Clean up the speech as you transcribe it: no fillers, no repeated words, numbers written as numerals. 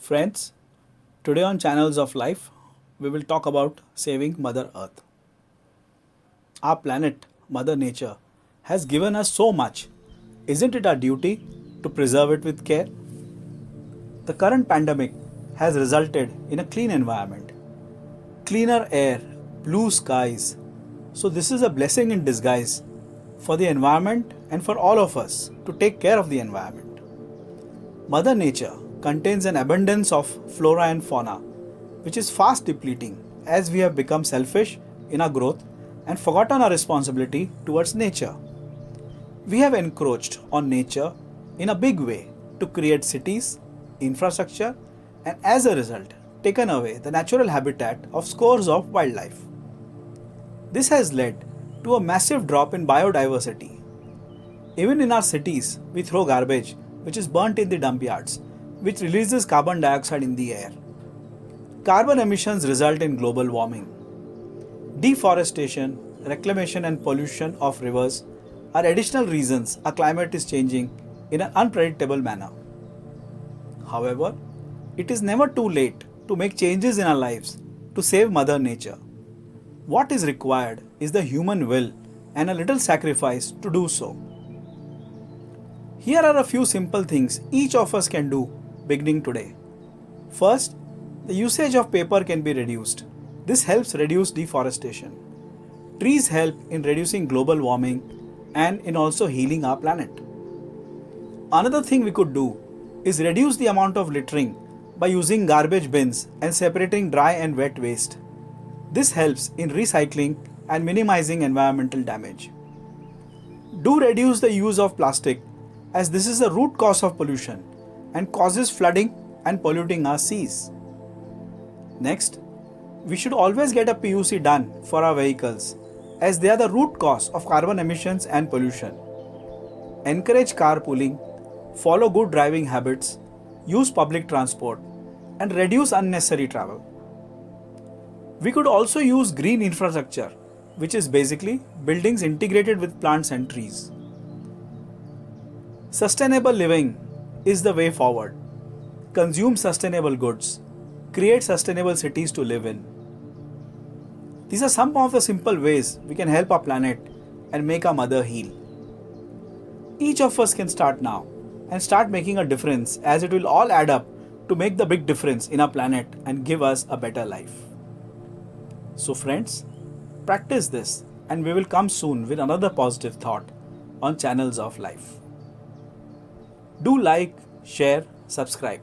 Friends, today on Channels of Life, we will talk about saving Mother Earth. Our planet, Mother Nature, has given us so much. Isn't it our duty to preserve it with care? The current pandemic has resulted in a clean environment, cleaner air, blue skies. So, this is a blessing in disguise for the environment and for all of us to take care of the environment. Mother Nature contains an abundance of flora and fauna, which is fast depleting as we have become selfish in our growth and forgotten our responsibility towards nature. We have encroached on nature in a big way to create cities, infrastructure, and as a result, taken away the natural habitat of scores of wildlife. This has led to a massive drop in biodiversity. Even in our cities, we throw garbage which is burnt in the dump yards, which releases carbon dioxide in the air. Carbon emissions result in global warming. Deforestation, reclamation, and pollution of rivers are additional reasons our climate is changing in an unpredictable manner. However, it is never too late to make changes in our lives to save Mother Nature. What is required is the human will and a little sacrifice to do so. Here are a few simple things each of us can do beginning today. First, the usage of paper can be reduced. This helps reduce deforestation. Trees help in reducing global warming and in also healing our planet. Another thing we could do is reduce the amount of littering by using garbage bins and separating dry and wet waste. This helps in recycling and minimizing environmental damage. Do reduce the use of plastic as this is the root cause of pollution and causes flooding and polluting our seas. Next, we should always get a PUC done for our vehicles as they are the root cause of carbon emissions and pollution. Encourage carpooling, follow good driving habits, use public transport, and reduce unnecessary travel. We could also use green infrastructure, which is basically buildings integrated with plants and trees. Sustainable living is the way forward. Consume sustainable goods. Create sustainable cities to live in. These are some of the simple ways we can help our planet and make our mother heal. Each of us can start now and start making a difference as it will all add up to make the big difference in our planet and give us a better life. So friends, practice this and we will come soon with another positive thought on Channels of Life. Do like, share, subscribe.